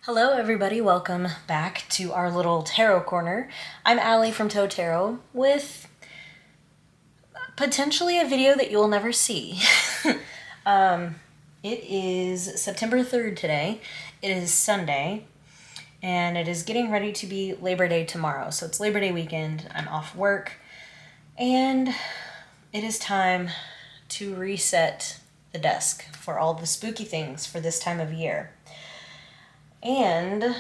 Hello everybody, welcome back to our little tarot corner. I'm Allie from Toe Tarot with potentially a video that you'll never see. It is September 3rd today. It is Sunday and it is getting ready to be Labor Day tomorrow. So it's Labor Day weekend, I'm off work, and it is time to reset the desk for all the spooky things for this time of year. And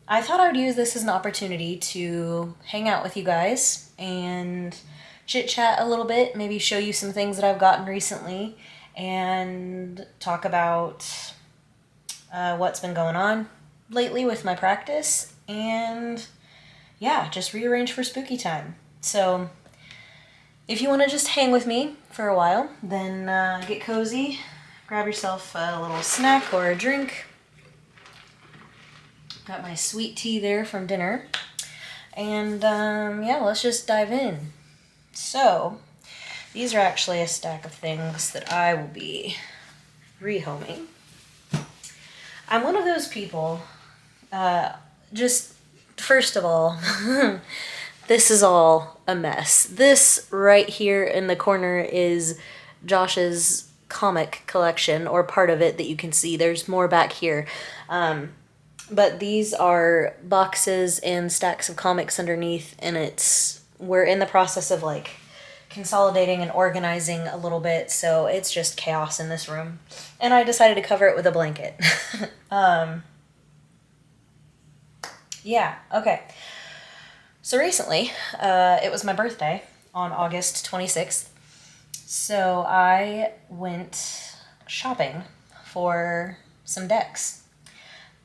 I thought I would use this as an opportunity to hang out with you guys and chit-chat a little bit, maybe show you some things that I've gotten recently, and talk about what's been going on lately with my practice, and yeah, just rearrange for spooky time. So if you want to just hang with me for a while, then get cozy, grab yourself a little snack or a drink. Got my sweet tea there from dinner. And yeah, let's just dive in. So, these are actually a stack of things that I will be rehoming. I'm one of those people, just first of all, this is all a mess. This right here in the corner is Josh's comic collection, or part of it that you can see. There's more back here. But these are boxes and stacks of comics underneath, and we're in the process of like consolidating and organizing a little bit, so it's just chaos in this room. And I decided to cover it with a blanket. Yeah, okay. So recently, it was my birthday on August 26th, so I went shopping for some decks.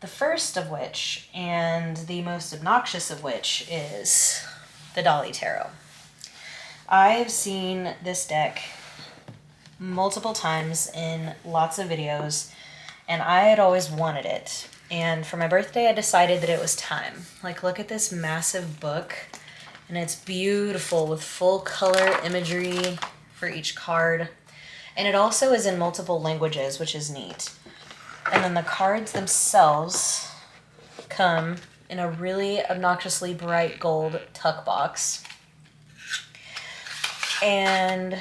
The first of which, and the most obnoxious of which, is the Dolly Tarot. I've seen this deck multiple times in lots of videos, and I had always wanted it. And for my birthday, I decided that it was time. Like, look at this massive book, and it's beautiful with full color imagery for each card. And it also is in multiple languages, which is neat. And then the cards themselves come in a really obnoxiously bright gold tuck box. And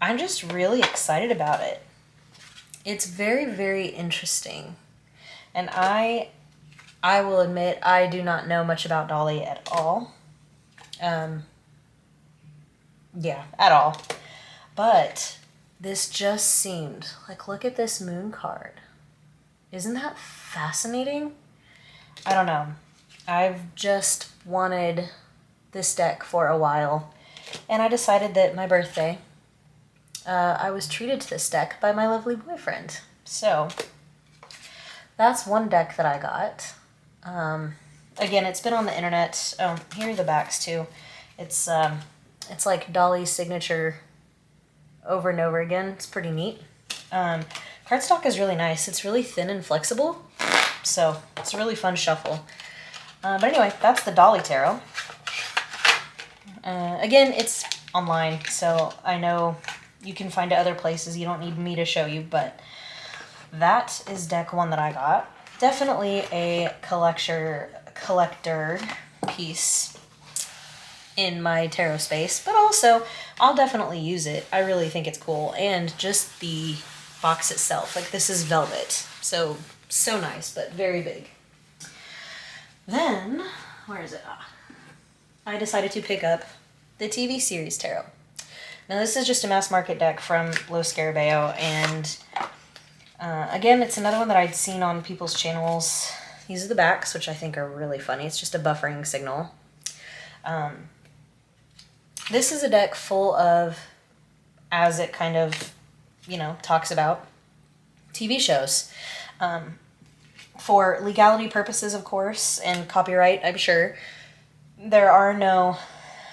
I'm just really excited about it. It's very, very interesting. And I will admit, I do not know much about Dolly at all. Yeah, at all. But this just seemed like, look at this moon card. Isn't that fascinating? I don't know. I've just wanted this deck for a while, and I decided that my birthday, I was treated to this deck by my lovely boyfriend. So that's one deck that I got. Again, it's been on the internet. Oh, here are the backs too. It's like Dolly's signature over and over again. It's pretty neat. Cardstock is really nice. It's really thin and flexible, so it's a really fun shuffle. But anyway, that's the Dolly Tarot. Again, it's online, so I know you can find it other places. You don't need me to show you, but that is deck one that I got. Definitely a collector piece in my tarot space, but also I'll definitely use it. I really think it's cool, and just the box itself, like, this is velvet, so nice, but very big. Then, where is it? I decided to pick up the TV series tarot. Now, this is just a mass market deck from Lo Scarabeo, and again, it's another one that I'd seen on people's channels. These are the backs, which I think are really funny. It's just a buffering signal. This is a deck full of, as it kind of, talks about, TV shows. For legality purposes, of course, and copyright, I'm sure, there are no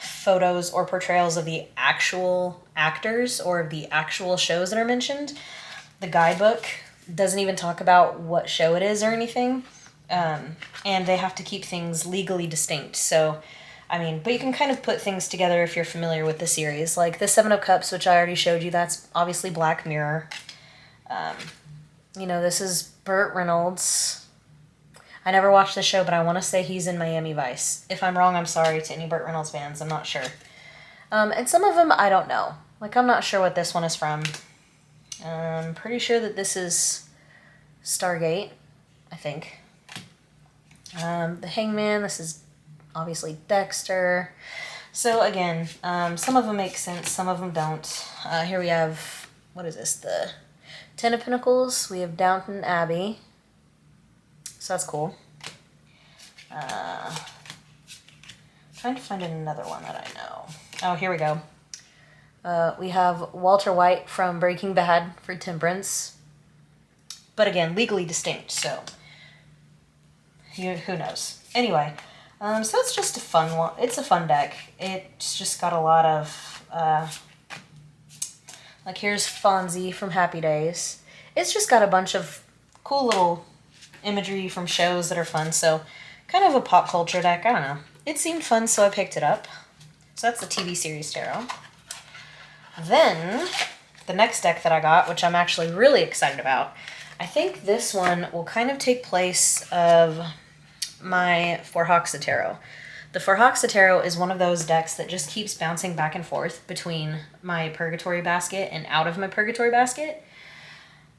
photos or portrayals of the actual actors or of the actual shows that are mentioned. The guidebook doesn't even talk about what show it is or anything. And they have to keep things legally distinct. So, but you can kind of put things together if you're familiar with the series. Like the Seven of Cups, which I already showed you, that's obviously Black Mirror. This is Burt Reynolds. I never watched the show, but I want to say he's in Miami Vice. If I'm wrong, I'm sorry to any Burt Reynolds fans. I'm not sure. And some of them, I don't know. Like, I'm not sure what this one is from. I'm pretty sure that this is Stargate, I think. The Hangman, this is obviously Dexter. So again, some of them make sense, some of them don't. Here we have, what is this? The Ten of Pentacles. We have Downton Abbey. So that's cool. Trying to find another one that I know. Oh, here we go. We have Walter White from Breaking Bad for Temperance. But again, legally distinct, so who knows. Anyway, so it's just a fun one. It's a fun deck. It's just got a lot of, like here's Fonzie from Happy Days. It's just got a bunch of cool little imagery from shows that are fun, so kind of a pop culture deck. I don't know. It seemed fun, so I picked it up. So that's the TV series tarot. Then, the next deck that I got, which I'm actually really excited about, I think this one will kind of take place of my Four Hawks of Tarot. The Four Hawks of Tarot is one of those decks that just keeps bouncing back and forth between my Purgatory basket and out of my Purgatory basket.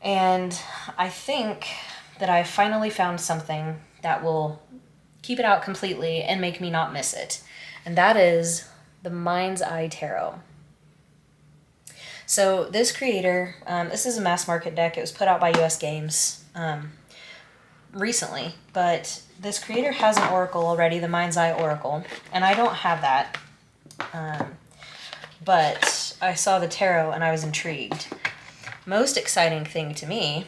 And I think that I finally found something that will keep it out completely and make me not miss it. And that is the Mind's Eye Tarot. So this creator, this is a mass market deck. It was put out by US Games recently, but this creator has an oracle already, the Mind's Eye Oracle, and I don't have that. But I saw the tarot and I was intrigued. Most exciting thing to me,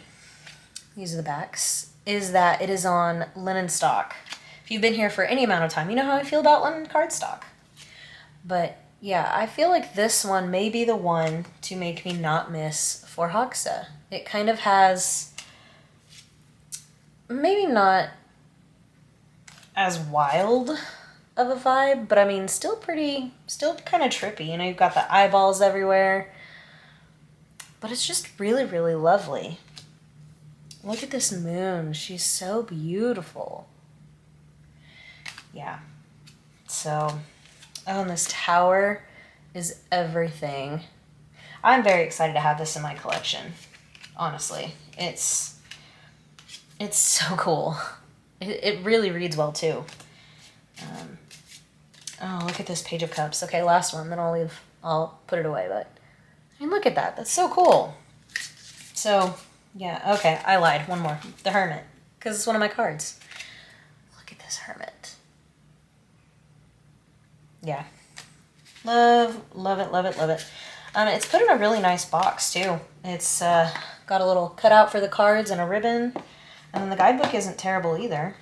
these are the backs, is that it is on linen stock. If you've been here for any amount of time, you know how I feel about linen cardstock. But yeah, I feel like this one may be the one to make me not miss Four Hawksa. It kind of has, maybe not as wild of a vibe, but I mean, still kind of trippy. You know, you've got the eyeballs everywhere. But it's just really, really lovely. Look at this moon. She's so beautiful. Yeah. So, oh, and this tower is everything. I'm very excited to have this in my collection. Honestly. It's so cool. It really reads well, too. Oh, look at this Page of Cups. Okay, last one, then I'll put it away, but I mean, look at that. That's so cool. So, yeah, okay, I lied. One more. The Hermit, because it's one of my cards. Look at this Hermit. Yeah. Love it, love it, love it. It's put in a really nice box, too. It's got a little cutout for the cards and a ribbon. And then the guidebook isn't terrible either.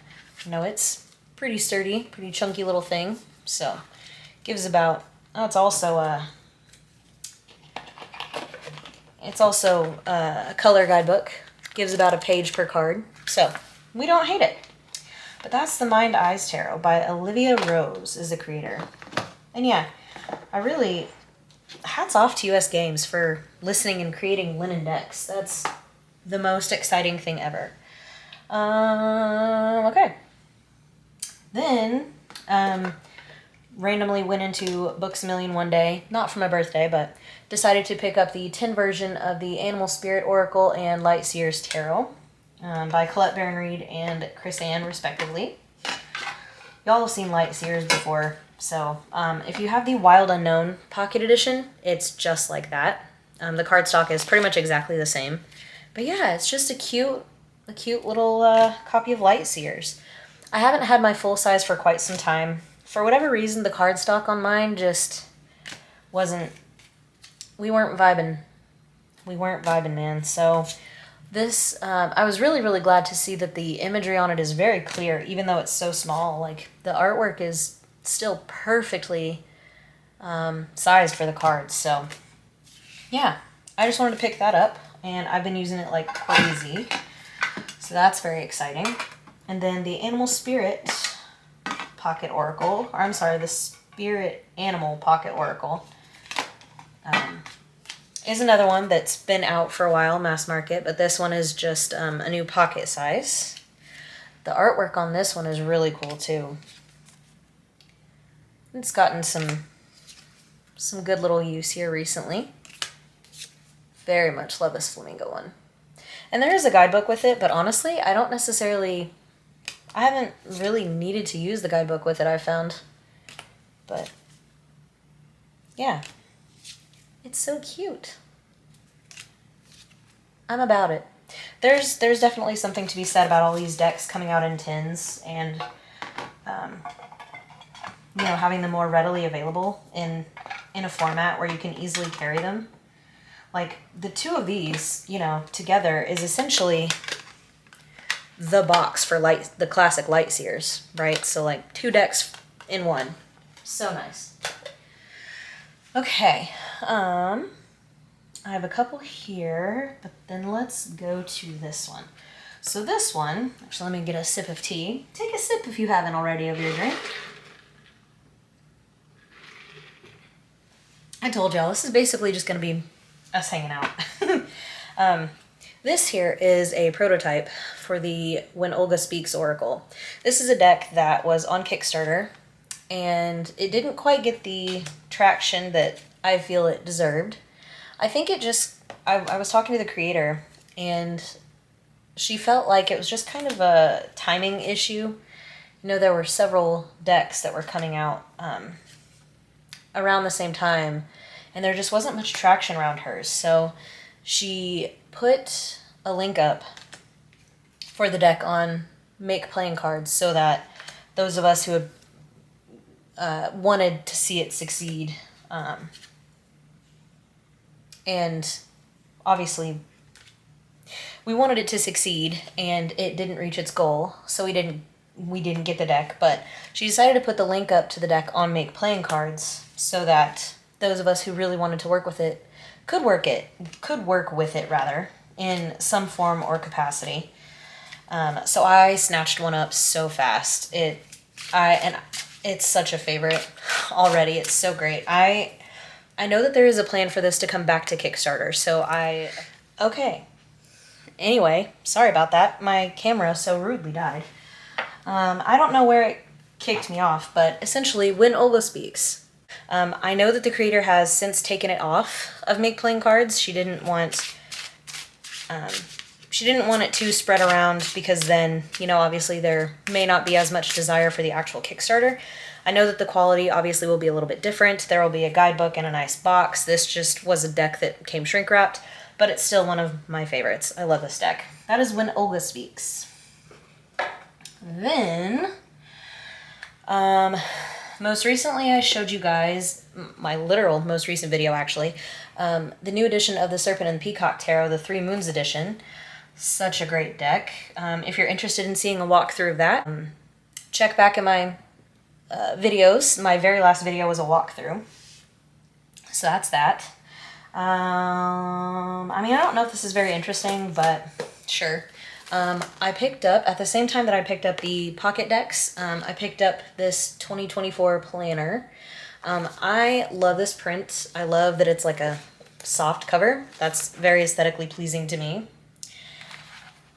You know, it's pretty sturdy, pretty chunky little thing. So, gives about, oh, it's also a color guidebook. Gives about a page per card. So, we don't hate it. But that's the Mind Eyes Tarot by Olivia Rose is the creator. And yeah, I really, hats off to US Games for listening and creating linen decks. That's the most exciting thing ever. Okay. Then, randomly went into Books A Million one day, not for my birthday, but decided to pick up the 10 version of the Animal Spirit Oracle and Light Seers Tarot by Colette Baron Reed and Chris Ann, respectively. Y'all have seen Light Seers before, so if you have the Wild Unknown Pocket Edition, it's just like that. The cardstock is pretty much exactly the same. But yeah, it's just a cute little copy of Light Seers. I haven't had my full size for quite some time. For whatever reason, the cardstock on mine just wasn't, we weren't vibing, man. So this, I was really, really glad to see that the imagery on it is very clear, even though it's so small. Like, the artwork is still perfectly sized for the cards. So yeah, I just wanted to pick that up, and I've been using it like crazy. So that's very exciting. And then the Animal Spirit Pocket Oracle, or I'm sorry, the Spirit Animal Pocket Oracle, is another one that's been out for a while, mass market, but this one is just a new pocket size. The artwork on this one is really cool too. It's gotten some good little use here recently. Very much love this flamingo one. And there is a guidebook with it, but honestly, I haven't really needed to use the guidebook with it, I found. But yeah, it's so cute. I'm about it. There's definitely something to be said about all these decks coming out in tins and, you know, having them more readily available in a format where you can easily carry them. Like, the two of these, you know, together is essentially the box for the classic Light Seers, right? So, like, 2 decks in one. So nice. Okay. I have a couple here, but then let's go to this one. So this one, actually, let me get a sip of tea. Take a sip if you haven't already of your drink. I told y'all, this is basically just going to be us hanging out. This here is a prototype for the When Olga Speaks Oracle. This is a deck that was on Kickstarter, and it didn't quite get the traction that I feel it deserved. I think it just, I was talking to the creator, and she felt like it was just kind of a timing issue. You know, there were several decks that were coming out around the same time, and there just wasn't much traction around hers. So she put a link up for the deck on Make Playing Cards so that those of us who had wanted to see it succeed, and obviously we wanted it to succeed, and it didn't reach its goal, so we didn't get the deck, but she decided to put the link up to the deck on Make Playing Cards so that those of us who really wanted to work with it could work with it rather, in some form or capacity. So I snatched one up so fast. It's such a favorite already. It's so great. I know that there is a plan for this to come back to Kickstarter, so okay. Anyway, sorry about that. My camera so rudely died. I don't know where it kicked me off, but essentially, When Olga Speaks. I know that the creator has since taken it off of Make Playing Cards. She didn't want it to spread around because then, you know, obviously there may not be as much desire for the actual Kickstarter. I know that the quality obviously will be a little bit different. There will be a guidebook and a nice box. This just was a deck that came shrink wrapped, but it's still one of my favorites. I love this deck. That is When Olga Speaks. Then, most recently I showed you guys, my literal most recent video actually, the new edition of the Serpent and the Peacock Tarot, the 3 Moons edition. Such a great deck. If you're interested in seeing a walkthrough of that, check back in my videos. My very last video was a walkthrough. So that's that. I mean, I don't know if this is very interesting, but sure. I picked up, at the same time that I picked up the pocket decks, I picked up this 2024 planner. I love this print. I love that it's like a soft cover. That's very aesthetically pleasing to me.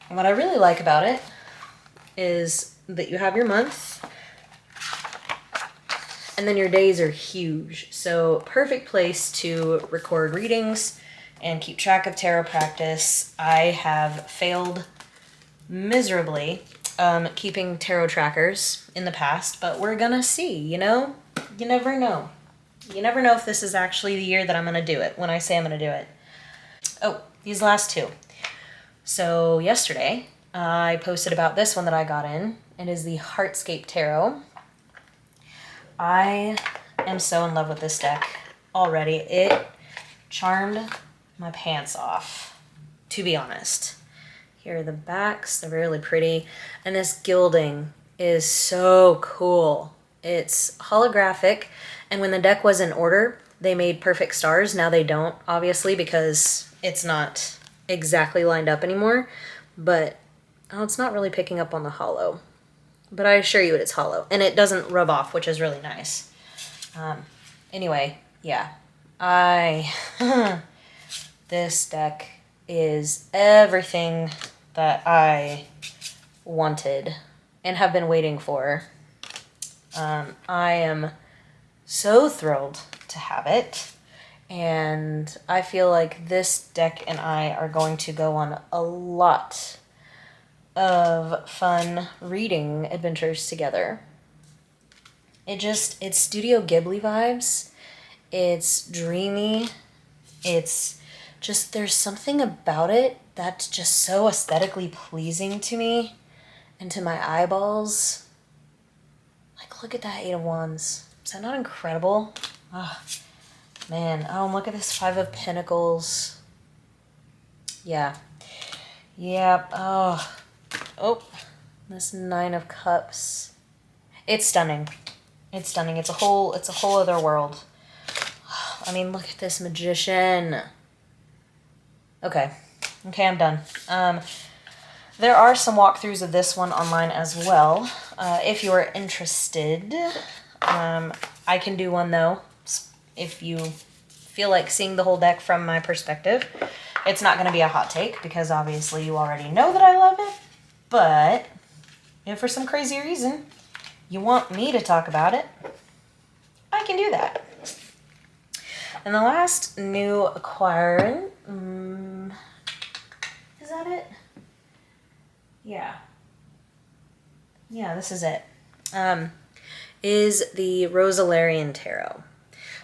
And what I really like about it is that you have your month, and then your days are huge. So perfect place to record readings and keep track of tarot practice. I have failed miserably keeping tarot trackers in the past, but we're gonna see, you know? You never know. You never know if this is actually the year that I'm gonna do it, when I say I'm gonna do it. Oh, these last 2. So yesterday, I posted about this one that I got in. It is the Heartscape Tarot. I am so in love with this deck already. It charmed my pants off, to be honest. Here are the backs. They're really pretty. And this gilding is so cool. It's holographic. And when the deck was in order, they made perfect stars. Now they don't, obviously, because it's not exactly lined up anymore. But, oh, it's not really picking up on the hollow. But I assure you it's hollow. And it doesn't rub off, which is really nice. Anyway, yeah. This deck is everything that I wanted and have been waiting for. I am so thrilled to have it. And I feel like this deck and I are going to go on a lot of fun reading adventures together. It's Studio Ghibli vibes. It's dreamy. It's just, there's something about it that's just so aesthetically pleasing to me and to my eyeballs. Like, look at that Eight of Wands. Is that not incredible? Oh, man. Oh, look at this Five of Pentacles. Yeah. Yep. Oh. Oh. This Nine of Cups. It's stunning. It's stunning. It's a whole other world. I mean, look at this Magician. Okay. Okay, I'm done. There are some walkthroughs of this one online as well. If you are interested, I can do one though. If you feel like seeing the whole deck from my perspective. It's not going to be a hot take because obviously you already know that I love it. But if for some crazy reason you want me to talk about it, I can do that. And the last new acquirement, is that it? Yeah. Yeah, this is it. Is the Rosalarian Tarot.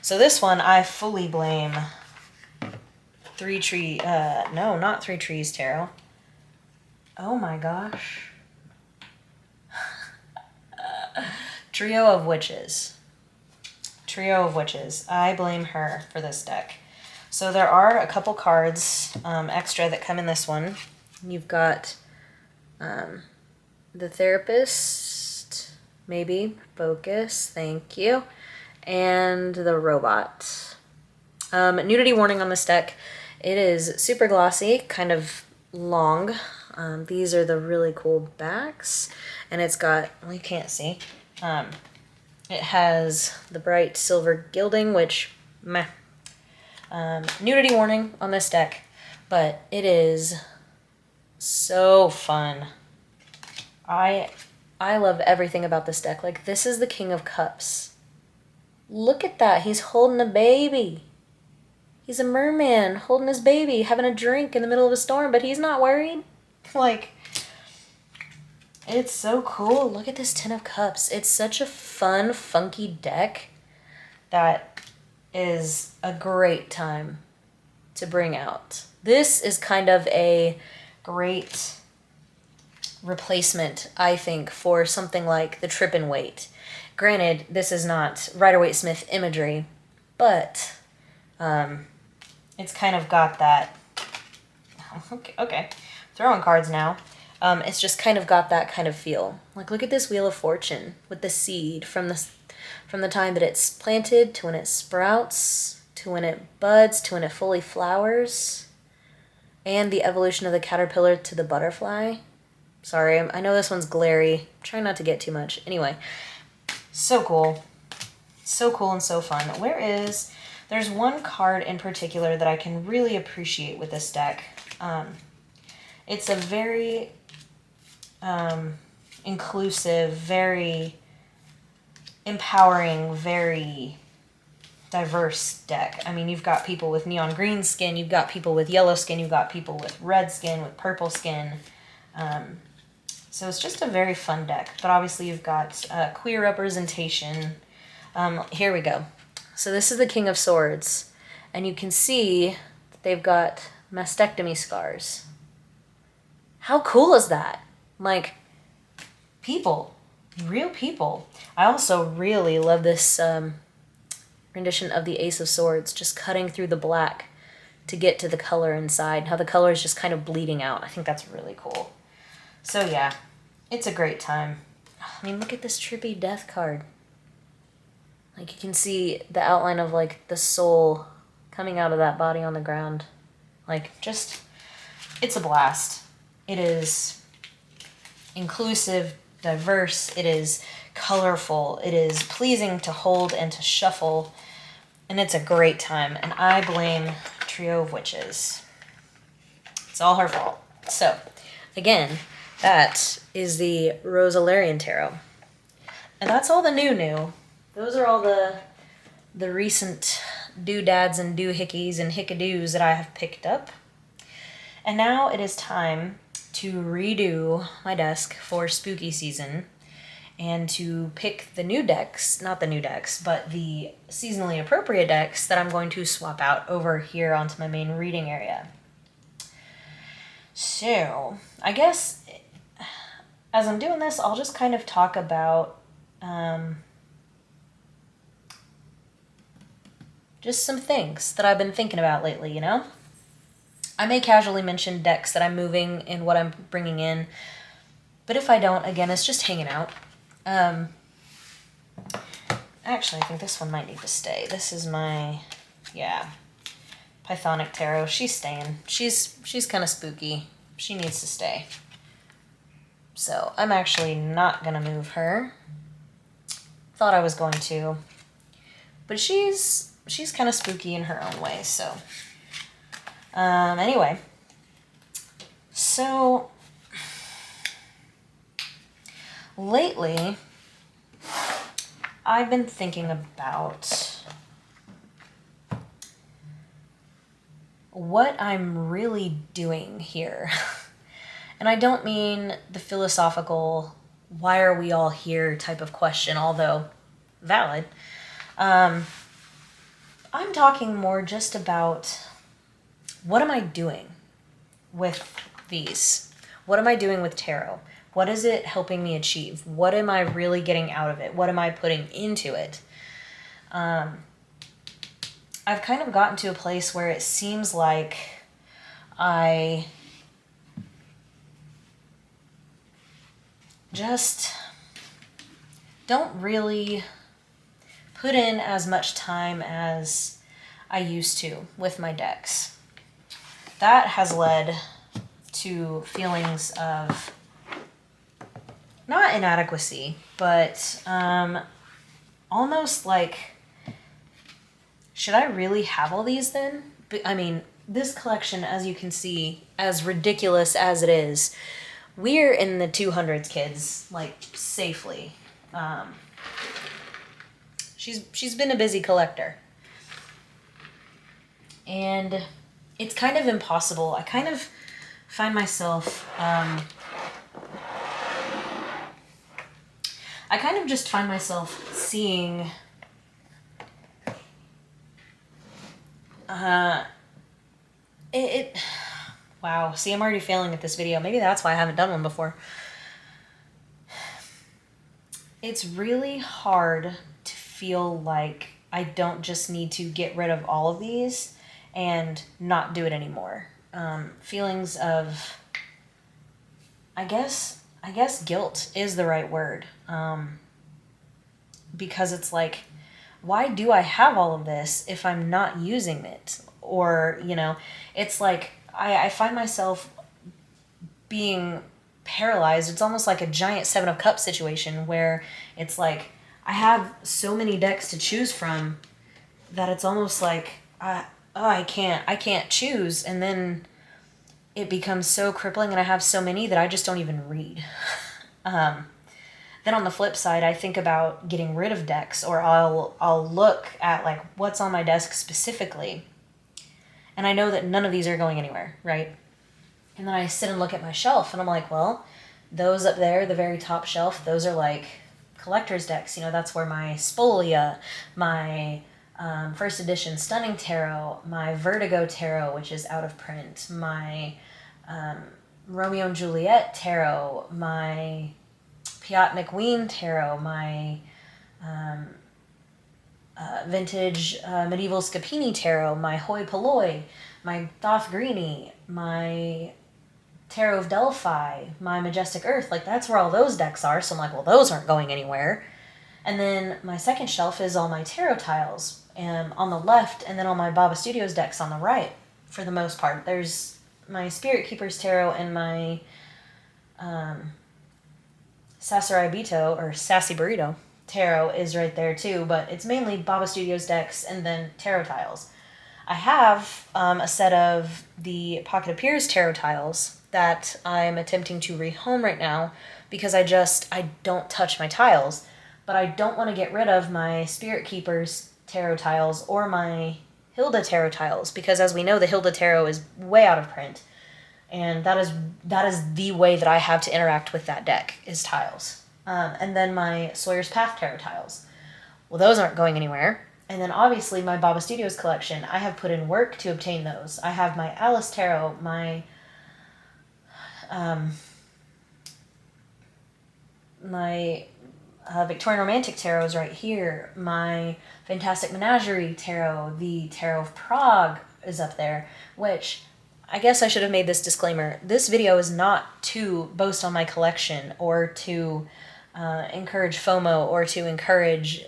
So this one I fully blame not Three Trees Tarot. Oh my gosh. Trio of Witches. Trio of Witches. I blame her for this deck. So there are a couple cards extra that come in this one. You've got the Therapist, maybe, Focus, thank you, and the Robot. Nudity warning on this deck. It is super glossy, kind of long. These are the really cool backs, and it's got, well, you can't see, it has the bright silver gilding, which, meh. Nudity warning on this deck, but it is so fun. I love everything about this deck. Like, this is the King of Cups. Look at that. He's holding a baby. He's a merman holding his baby, having a drink in the middle of a storm, but he's not worried. Like, it's so cool. Look at this Ten of Cups. It's such a fun, funky deck that is a great time to bring out. This is kind of a great replacement, I think, for something like the Trip and Wait. Granted, this is not Rider-Waite-Smith imagery, but it's kind of got that... Okay. Throwing cards now. It's just kind of got that kind of feel. Like, look at this Wheel of Fortune with the seed from the time that it's planted to when it sprouts, to when it buds, to when it fully flowers, and the evolution of the caterpillar to the butterfly. Sorry, I know this one's glary. Try not to get too much. Anyway, so cool. So cool and so fun. There's one card in particular that I can really appreciate with this deck. It's a very inclusive, very empowering, very diverse deck. I mean, you've got people with neon green skin, you've got people with yellow skin, you've got people with red skin, with purple skin. So it's just a very fun deck. But obviously you've got queer representation. Here we go. So this is the King of Swords. And you can see that they've got mastectomy scars. How cool is that? Like, people. Real people. I also really love this rendition of the Ace of Swords, just cutting through the black to get to the color inside. How the color is just kind of bleeding out. I think that's really cool. So yeah, it's a great time. I mean, look at this trippy death card. Like, you can see the outline of, like, the soul coming out of that body on the ground. Like, just, it's a blast. It is inclusive, diverse, it is colorful, it is pleasing to hold and to shuffle, and it's a great time. And I blame Trio of Witches. It's all her fault. So, again, That is the Rosalarian Tarot. And that's all the new. Those are all the recent doodads and doohickeys and hickadoos that I have picked up. And now it is time to redo my desk for spooky season and to pick the new decks, not the new decks, but the seasonally appropriate decks that I'm going to swap out over here onto my main reading area. So, I guess as I'm doing this, I'll just kind of talk about just some things that I've been thinking about lately, you know? I may casually mention decks that I'm moving and what I'm bringing in, but if I don't, again, it's just hanging out. Actually, I think this one might need to stay. This is my, Pythonic Tarot. She's staying. She's kind of spooky. She needs to stay. So I'm actually not going to move her. Thought I was going to. But she's kind of spooky in her own way, so. Anyway. So, lately, I've been thinking about what I'm really doing here. And I don't mean the philosophical, why are we all here type of question, although valid. I'm talking more just about what am I doing with these? What am I doing with tarot? What is it helping me achieve? What am I really getting out of it? What am I putting into it? I've kind of gotten to a place where it seems like I just don't really put in as much time as I used to with my decks. That has led to feelings of not inadequacy, but almost like, should I really have all these then? I mean, this collection, as you can see, as ridiculous as it is, we're in the 200s, kids, like, safely. She's been a busy collector. And it's kind of impossible. I kind of find myself, seeing wow, see, I'm already failing at this video. Maybe that's why I haven't done one before. It's really hard to feel like I don't just need to get rid of all of these and not do it anymore. Feelings of, I guess guilt is the right word. Because it's like, why do I have all of this if I'm not using it? Or, you know, it's like, I find myself being paralyzed. It's almost like a giant Seven of Cups situation where it's like, I have so many decks to choose from that it's almost like, I can't choose. And then it becomes so crippling and I have so many that I just don't even read. Then on the flip side, I think about getting rid of decks, or I'll look at like what's on my desk specifically. And I know that none of these are going anywhere, right? And then I sit and look at my shelf and I'm like, well, those up there, the very top shelf, those are like collector's decks. You know, that's where my Spolia, my first edition Stunning Tarot, my Vertigo Tarot, which is out of print, my Romeo and Juliet Tarot, my Piat McQueen Tarot, my vintage medieval Scapini Tarot, my Hoi Polloi, my Thoth Greenie, my Tarot of Delphi, my Majestic Earth. Like, that's where all those decks are. So I'm like, well, those aren't going anywhere. And then my second shelf is all my tarot tiles on the left, and then all my Baba Studios decks on the right, for the most part. There's my Spirit Keepers Tarot and my Sasarai Bito, or Sassy Burrito Tarot is right there too, but it's mainly Baba Studios decks and then tarot tiles. I have a set of the Pocket Appears tarot tiles that I'm attempting to rehome right now because I don't touch my tiles, but I don't want to get rid of my Spirit Keepers tarot tiles or my Hilda tarot tiles because, as we know, the Hilda tarot is way out of print, and that is the way that I have to interact with that deck is tiles. And then my Sawyer's Path tarot tiles. Well, those aren't going anywhere. And then obviously my Baba Studios collection, I have put in work to obtain those. I have my Alice Tarot, my Victorian Romantic Tarot is right here. My Fantastic Menagerie Tarot, the Tarot of Prague is up there, which I guess I should have made this disclaimer. This video is not to boast on my collection or to encourage FOMO or to encourage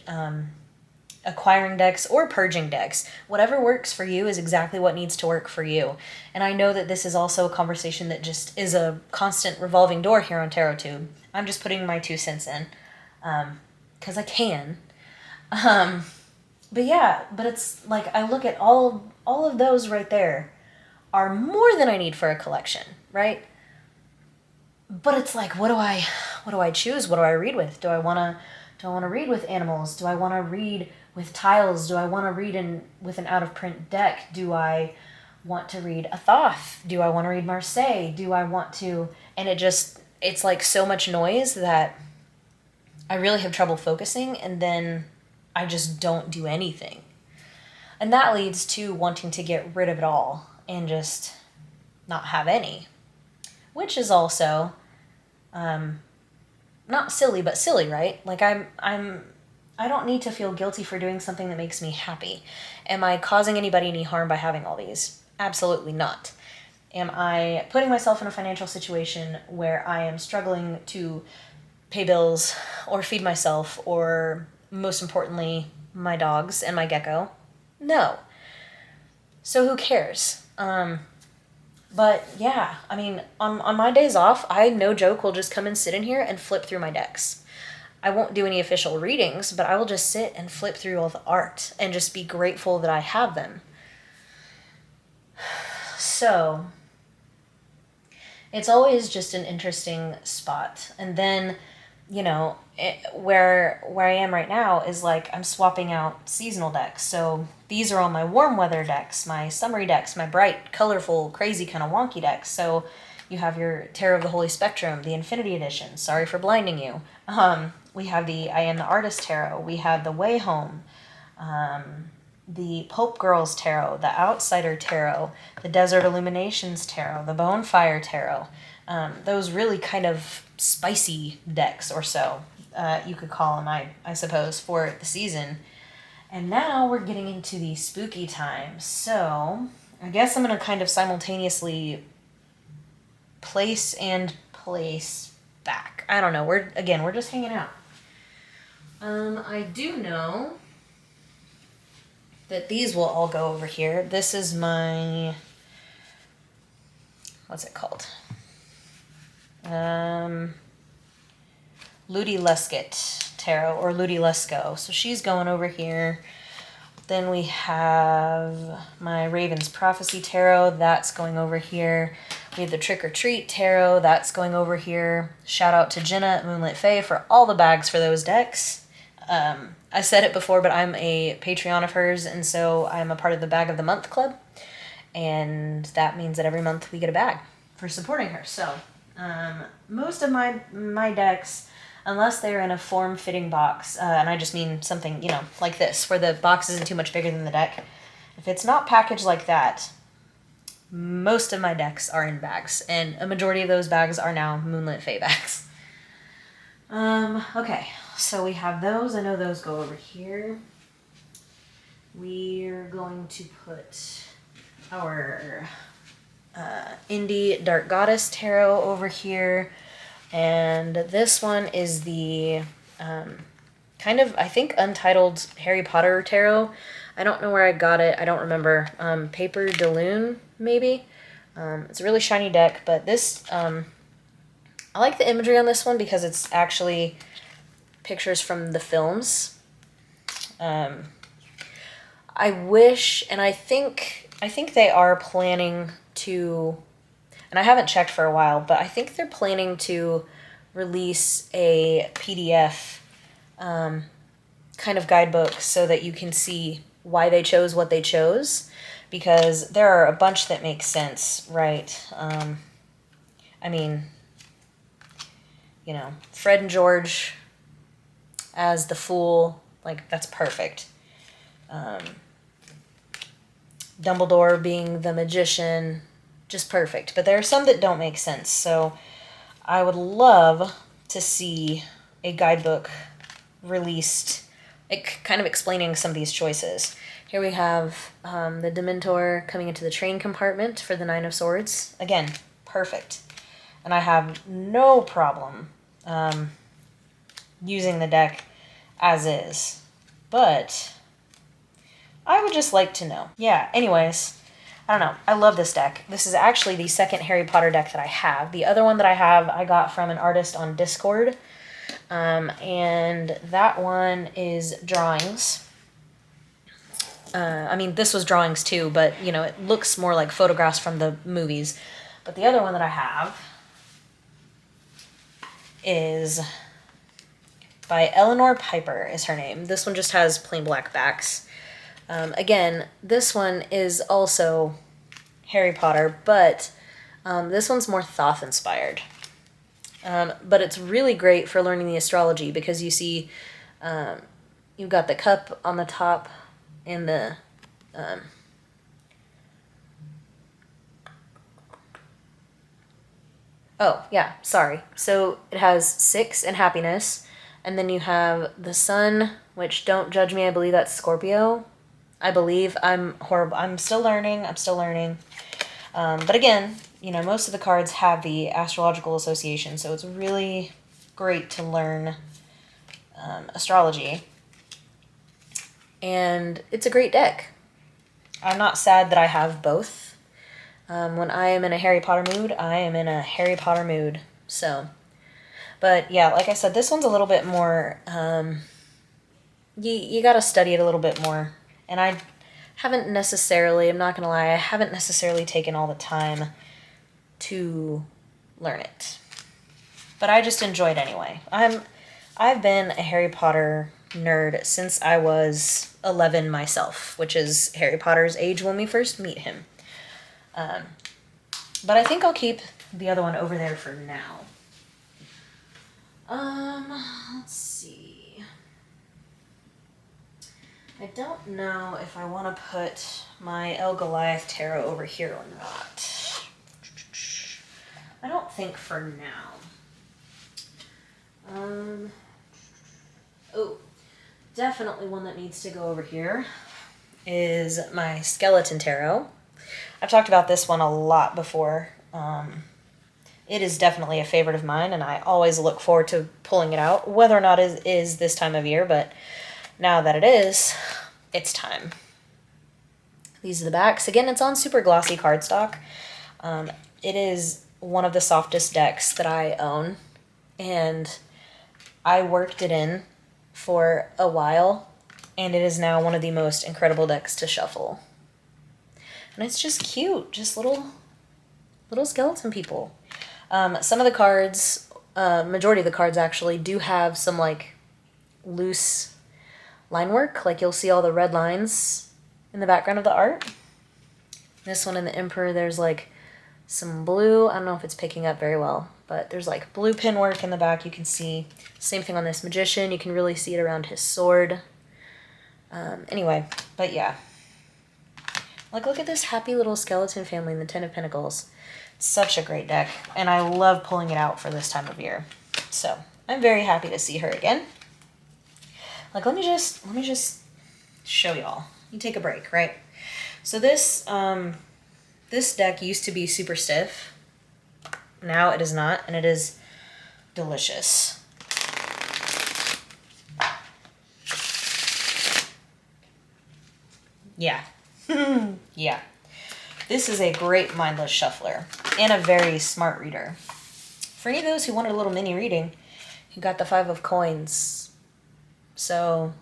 acquiring decks or purging decks. Whatever works for you is exactly what needs to work for you. And I know that this is also a conversation that just is a constant revolving door here on TarotTube. I'm just putting my 2 cents in because I can. But yeah, but it's like I look at all of those right there are more than I need for a collection, right? But it's like, what do I choose? What do I read with? Do I want to read with animals? Do I want to read with tiles? Do I want to read with an out-of-print deck? Do I want to read a Thoth? Do I want to read Marseille? Do I want to... And it's like so much noise that I really have trouble focusing, and then I just don't do anything. And that leads to wanting to get rid of it all and just not have any. Which is also... not silly, but silly, right? Like I don't need to feel guilty for doing something that makes me happy. Am I causing anybody any harm by having all these? Absolutely not. Am I putting myself in a financial situation where I am struggling to pay bills or feed myself or, most importantly, my dogs and my gecko? No. So who cares? But yeah, I mean, on my days off, I, no joke, will just come and sit in here and flip through my decks. I won't do any official readings, but I will just sit and flip through all the art and just be grateful that I have them. So, it's always just an interesting spot. And then, you know, where I am right now is like I'm swapping out seasonal decks. So these are all my warm weather decks, my summery decks, my bright, colorful, crazy kind of wonky decks. So you have your Tarot of the Holy Spectrum, the Infinity Edition. Sorry for blinding you. We have the I Am the Artist Tarot. We have the Way Home, the Pope Girls Tarot, the Outsider Tarot, the Desert Illuminations Tarot, the Bonefire Tarot. Those really kind of spicy decks or so, you could call them, I suppose, for the season. And now we're getting into the spooky time. So I guess I'm going to kind of simultaneously place back. I don't know. We're just hanging out. I do know that these will all go over here. This is my, what's it called? Ludi Lescott Tarot, or Ludi Lesko. So she's going over here. Then we have my Raven's Prophecy Tarot. That's going over here. We have the Trick or Treat Tarot. That's going over here. Shout out to Jenna at Moonlit Fae for all the bags for those decks. I said it before, but I'm a Patreon of hers, and so I'm a part of the Bag of the Month Club. And that means that every month we get a bag for supporting her. So most of my decks, unless they're in a form-fitting box, and I just mean something, you know, like this, where the box isn't too much bigger than the deck. If it's not packaged like that, most of my decks are in bags, and a majority of those bags are now Moonlit Fae bags. Okay, so we have those. I know those go over here. We're going to put our Indie Dark Goddess Tarot over here. And this one is the kind of, I think, untitled Harry Potter Tarot. I don't know where I got it. I don't remember. Paper de Lune, maybe? It's a really shiny deck, but this, I like the imagery on this one because it's actually pictures from the films. I wish, and I think they are planning to, and I haven't checked for a while, but I think they're planning to release a PDF kind of guidebook so that you can see why they chose what they chose, because there are a bunch that make sense, right? I mean, you know, Fred and George as the fool, like, that's perfect. Dumbledore being the magician, just perfect. But there are some that don't make sense, so I would love to see a guidebook released, kind of explaining some of these choices. Here we have the Dementor coming into the train compartment for the Nine of Swords. Again, perfect. And I have no problem using the deck as is. But I would just like to know. Yeah, anyways, I don't know. I love this deck. This is actually the second Harry Potter deck that I have. The other one that I have, I got from an artist on Discord. And that one is drawings. I mean, this was drawings too, but, you know, it looks more like photographs from the movies. But the other one that I have is by Eleanor Piper is her name. This one just has plain black backs. Again, this one is also Harry Potter, but this one's more Thoth-inspired. But it's really great for learning the astrology because you see you've got the cup on the top and the oh, yeah, sorry. So it has 6 and happiness, and then you have the sun, which, don't judge me, I believe that's Scorpio. I believe. I'm horrible. I'm still learning. But again, you know, most of the cards have the astrological association, so it's really great to learn astrology. And it's a great deck. I'm not sad that I have both. When I am in a Harry Potter mood, I am in a Harry Potter mood. So, but yeah, like I said, this one's a little bit more, you gotta study it a little bit more. And I haven't necessarily, I'm not gonna lie, I haven't necessarily taken all the time to learn it. But I just enjoy it anyway. I've been a Harry Potter nerd since I was 11 myself, which is Harry Potter's age when we first meet him. But I think I'll keep the other one over there for now. Let's see. I don't know if I want to put my El Goliath Tarot over here or not. I don't think for now. Oh, definitely one that needs to go over here is my Skeleton Tarot. I've talked about this one a lot before. It is definitely a favorite of mine, and I always look forward to pulling it out, whether or not it is this time of year, but now that it is, it's time. These are the backs. Again, it's on super glossy cardstock. It is one of the softest decks that I own, and I worked it in for a while, and it is now one of the most incredible decks to shuffle. And it's just cute, just little skeleton people. Some of the cards, majority of the cards actually, do have some like loose line work. Like you'll see all the red lines in the background of the art. This one in the Emperor, there's like some blue. I don't know if it's picking up very well, but there's like blue pin work in the back you can see. Same thing on this Magician. You can really see it around his sword. Anyway, but yeah. Like, look at this happy little skeleton family in the Ten of Pentacles. Such a great deck, and I love pulling it out for this time of year. So, I'm very happy to see her again. Like, let me just show y'all. You take a break, right? So this deck used to be super stiff. Now it is not, and it is delicious. Yeah. Yeah. This is a great mindless shuffler and a very smart reader. For any of those who wanted a little mini reading, you got the 5 of Coins. So,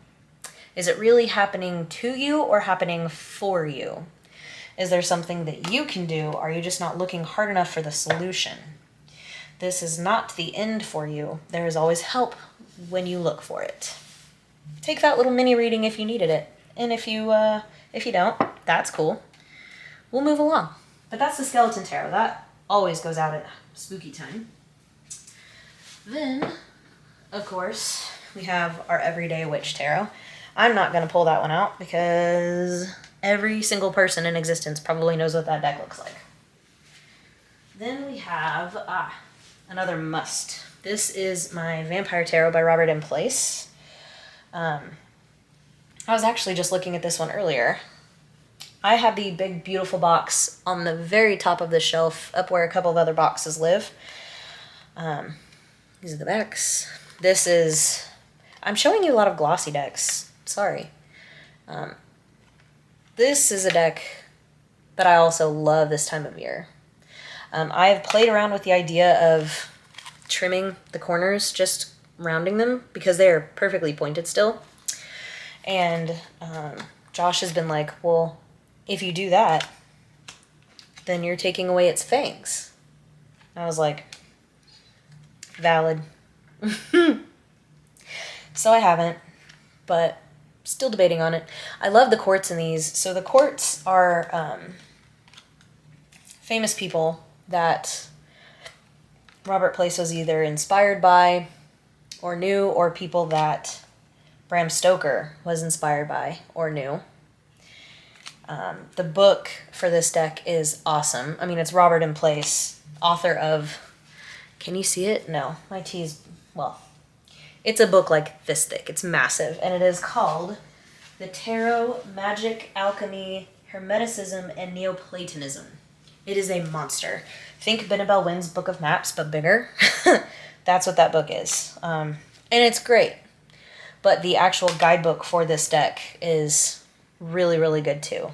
Is it really happening to you or happening for you? Is there something that you can do? Are you just not looking hard enough for the solution? This is not the end for you. There is always help when you look for it. Take that little mini reading if you needed it. And if you don't, that's cool. We'll move along. But that's the Skeleton Tarot. That always goes out at spooky time. Then, of course, we have our Everyday Witch Tarot. I'm not going to pull that one out because every single person in existence probably knows what that deck looks like. Then we have, another must. This is my Vampire Tarot by Robert M. Place. I was actually just looking at this one earlier. I have the big, beautiful box on the very top of the shelf, up where a couple of other boxes live. These are the backs. This is... I'm showing you a lot of glossy decks. Sorry. This is a deck that I also love this time of year. I've played around with the idea of trimming the corners, just rounding them, because they are perfectly pointed still. And Josh has been like, well, if you do that, then you're taking away its fangs. I was like, valid. So I haven't, but still debating on it. I love the quartz in these. So the quartz are famous people that Robert Place was either inspired by or knew, or people that Bram Stoker was inspired by or knew. The book for this deck is awesome. I mean, it's Robert M. Place, author of... Can you see it? No. My tea's... Well, it's a book like this thick. It's massive. And it is called The Tarot, Magic, Alchemy, Hermeticism, and Neoplatonism. It is a monster. Think Benabel Wynn's Book of Maps, but bigger. That's what that book is. And it's great. But the actual guidebook for this deck is really, really good too.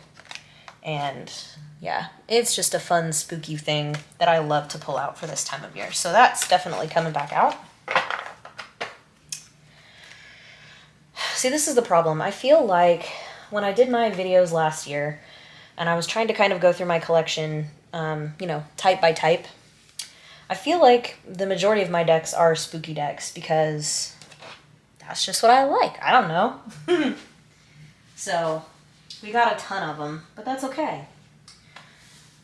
And yeah, it's just a fun, spooky thing that I love to pull out for this time of year. So that's definitely coming back out. See, this is the problem. I feel like when I did my videos last year, and I was trying to kind of go through my collection, type by type, I feel like the majority of my decks are spooky decks because that's just what I like. I don't know. So, we got a ton of them, but that's okay.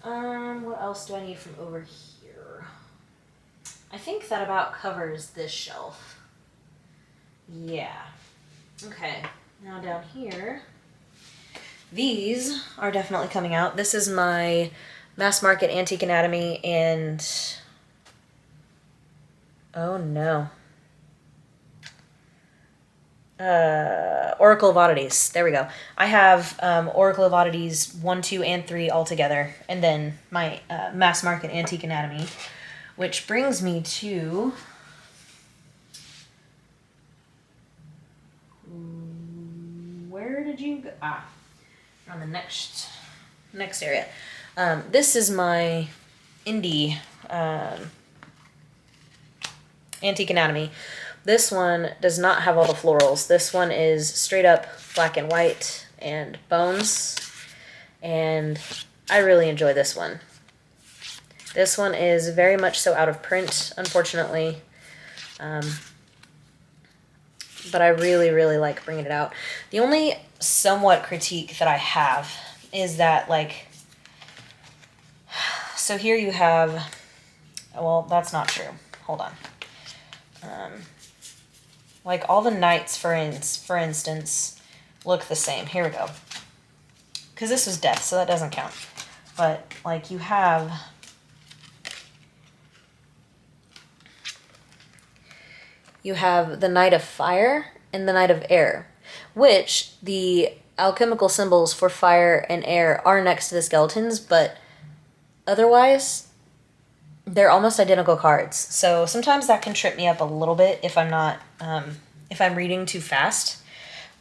What else do I need from over here? I think that about covers this shelf. Yeah. Okay, now down here, these are definitely coming out. This is my Mass Market Antique Anatomy and... Oh no. Oracle of Oddities. There we go. I have Oracle of Oddities 1, 2, and 3 all together, and then my Mass Market Antique Anatomy, which brings me to... Where did you go? On the next area. This is my indie Antique Anatomy. This one does not have all the florals. This one is straight up black and white and bones. And I really enjoy this one. This one is very much so out of print, unfortunately. But I really, really like bringing it out. The only somewhat critique that I have is that, like... So here you have... Well, that's not true. Hold on. Like, all the knights, for instance, look the same. Here we go. Because this was death, so that doesn't count. But, like, you have... You have the Knight of Fire and the Knight of Air, which the alchemical symbols for fire and air are next to the skeletons, but otherwise, they're almost identical cards. So sometimes that can trip me up a little bit if I'm not, if I'm reading too fast,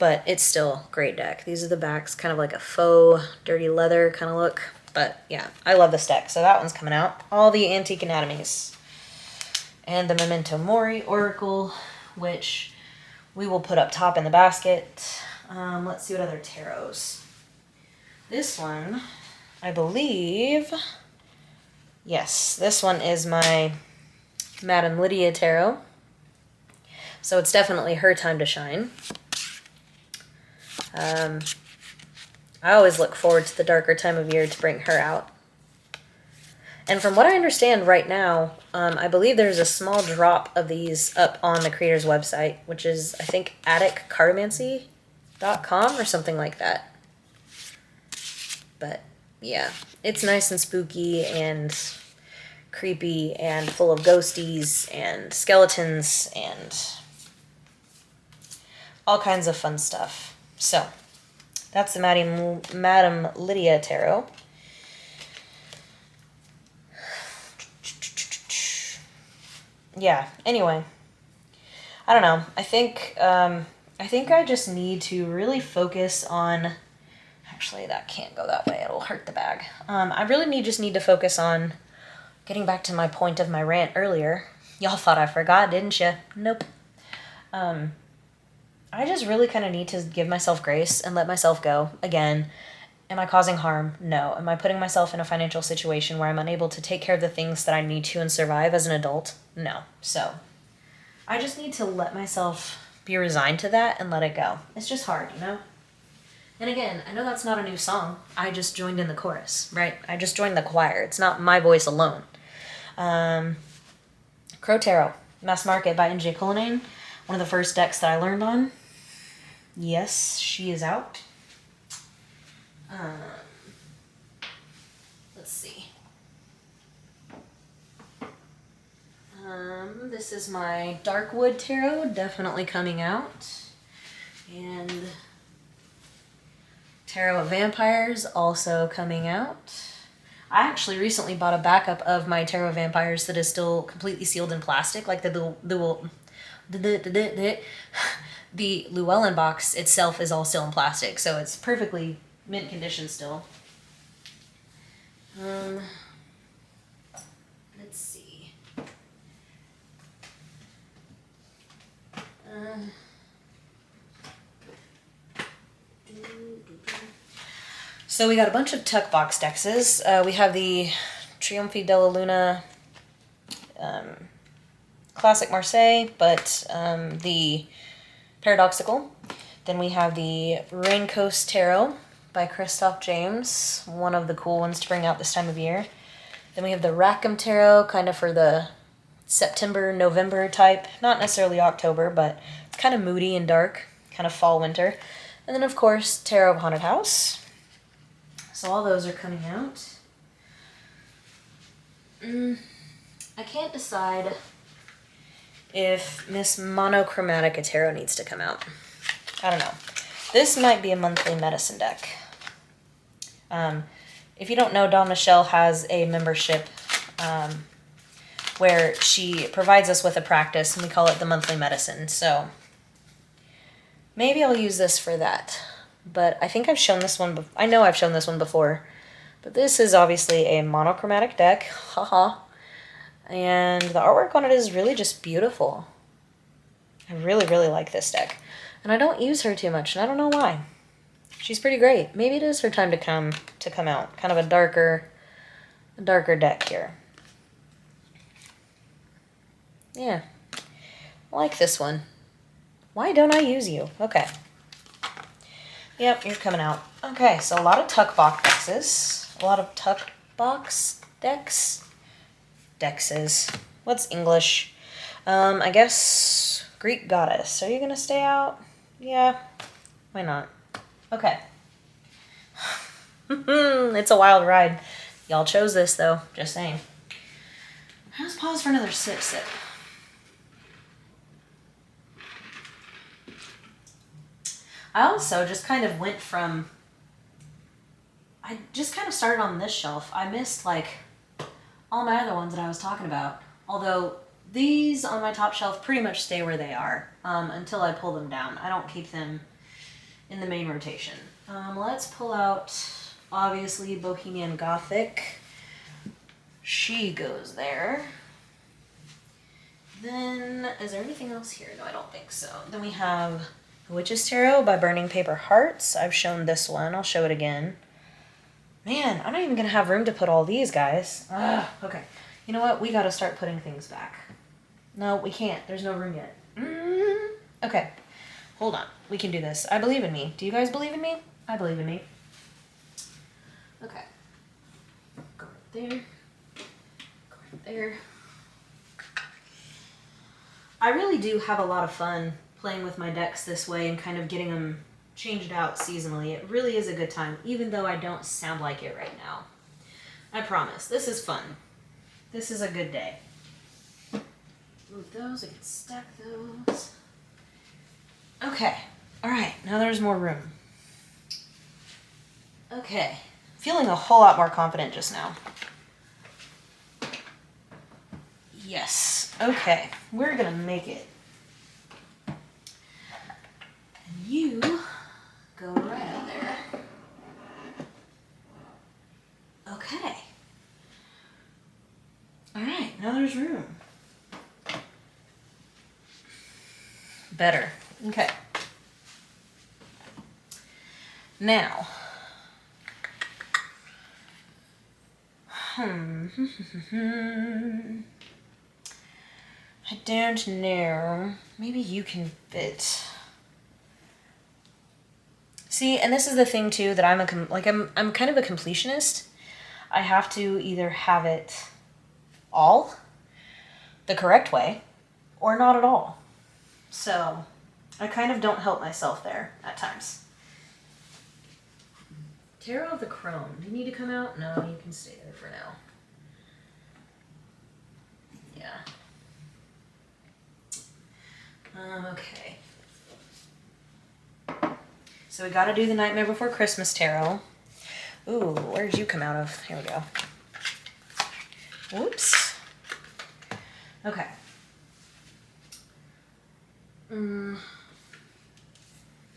but it's still a great deck. These are the backs, kind of like a faux dirty leather kind of look. But yeah, I love this deck. So that one's coming out. All the Antique Anatomies. And the Memento Mori Oracle, which we will put up top in the basket. Let's see what other tarots. This one, I believe, yes, this one is my Madame Lydia tarot. So it's definitely her time to shine. I always look forward to the darker time of year to bring her out. And from what I understand right now, I believe there's a small drop of these up on the creator's website, which is, I think, atticcartomancy.com or something like that. But, yeah, it's nice and spooky and creepy and full of ghosties and skeletons and all kinds of fun stuff. So, that's the Madame Lydia tarot. Yeah, anyway, I don't know. I think I just need to really focus on, actually that can't go that way, it'll hurt the bag. I really just need to focus on getting back to my point of my rant earlier. Y'all thought I forgot, didn't you? Nope. I just really kind of need to give myself grace and let myself go. Again, am I causing harm? No. Am I putting myself in a financial situation where I'm unable to take care of the things that I need to and survive as an adult? No. So, I just need to let myself be resigned to that and let it go. It's just hard, you know? And again, I know that's not a new song. I just joined in the chorus, right? I just joined the choir. It's not my voice alone. Crow Tarot, Mass Market by NJ Cullinane. One of the first decks that I learned on. Yes, she is out. Let's see. This is my Darkwood Tarot, definitely coming out. And Tarot of Vampires, also coming out. I actually recently bought a backup of my Tarot of Vampires that is still completely sealed in plastic, like the Llewellyn box itself is all still in plastic, so it's perfectly mint condition still. Let's see. So we got a bunch of tuck box dexes. We have the Triomphe della Luna Classic Marseille, but the Paradoxical. Then we have the Rain Coast Tarot by Christoph James, one of the cool ones to bring out this time of year. Then we have the Rackham Tarot, kind of for the September, November type. Not necessarily October, but it's kind of moody and dark, kind of fall, winter. And then, of course, Tarot of Haunted House. So all those are coming out. I can't decide if Miss Monochromatica Tarot needs to come out. I don't know. This might be a monthly medicine deck. If you don't know, Dawn Michelle has a membership where she provides us with a practice, and we call it the monthly medicine. So maybe I'll use this for that. But I think I've shown this one. I know I've shown this one before. But this is obviously a monochromatic deck. Haha. And the artwork on it is really just beautiful. I really, really like this deck. And I don't use her too much, and I don't know why. She's pretty great. Maybe it is her time to come out. Kind of a darker deck here. Yeah. I like this one. Why don't I use you? Okay. Yep, you're coming out. Okay, so a lot of tuck box dexes. A lot of tuck box decks. Dexes. What's English? I guess Greek Goddess. Are you gonna stay out? Yeah. Why not? Okay. It's a wild ride. Y'all chose this, though. Just saying. Let's pause for another sip. I also just kind of went from... I just kind of started on this shelf. I missed, like, all my other ones that I was talking about. Although, these on my top shelf pretty much stay where they are until I pull them down. I don't keep them in the main rotation. Let's pull out, obviously, Bohemian Gothic. She goes there. Then, is there anything else here? No, I don't think so. Then we have Witch's Tarot by Burning Paper Hearts. I've shown this one. I'll show it again. Man, I'm not even going to have room to put all these, guys. Okay. You know what? We got to start putting things back. No, we can't. There's no room yet. Okay. Hold on. We can do this. I believe in me. Do you guys believe in me? I believe in me. Okay. Go right there. Go right there. I really do have a lot of fun playing with my decks this way and kind of getting them changed out seasonally. It really is a good time, even though I don't sound like it right now. I promise. This is fun. This is a good day. Move those. I can stack those. Okay. All right. Now there's more room. Okay. Feeling a whole lot more confident just now. Yes. Okay. We're going to make it. And you go right up there. Okay. All right. Now there's room. Better. Okay. Now. I don't know. Maybe you can fit. See, and this is the thing too that I'm kind of a completionist. I have to either have it all the correct way or not at all. So, I kind of don't help myself there at times. Tarot of the Crone. Do you need to come out? No, you can stay there for now. Yeah. Okay. So we gotta do the Nightmare Before Christmas Tarot. Ooh, where did you come out of? Here we go. Whoops. Okay.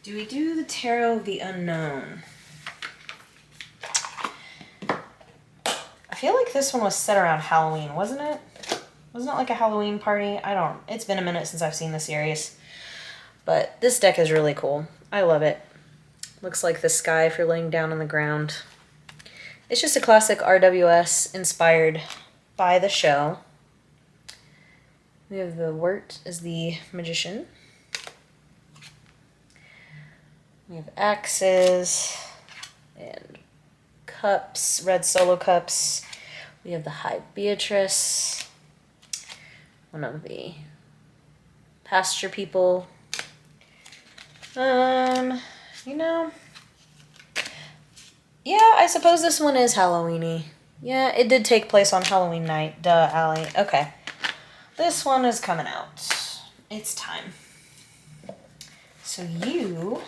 Do we do the Tarot of the Unknown? I feel like this one was set around Halloween, wasn't it? Wasn't it like a Halloween party? It's been a minute since I've seen the series. But this deck is really cool. I love it. Looks like the sky if you're laying down on the ground. It's just a classic RWS inspired by the show. We have the Wort as the magician. We have axes and cups, red solo cups. We have the High Beatrice, one of the pasture people. You know, yeah, I suppose this one is Halloween-y. Yeah, it did take place on Halloween night. Duh, Allie. Okay. This one is coming out. It's time. So you...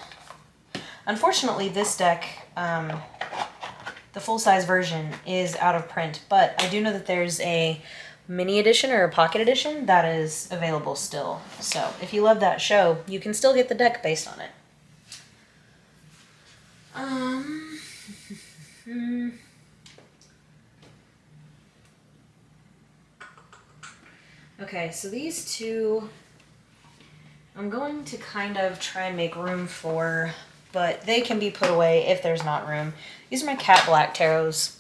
Unfortunately, this deck, the full-size version, is out of print, but I do know that there's a mini edition or a pocket edition that is available still. So if you love that show, you can still get the deck based on it. Okay, so these two I'm going to kind of try and make room for, but they can be put away if there's not room. These are my cat black tarots,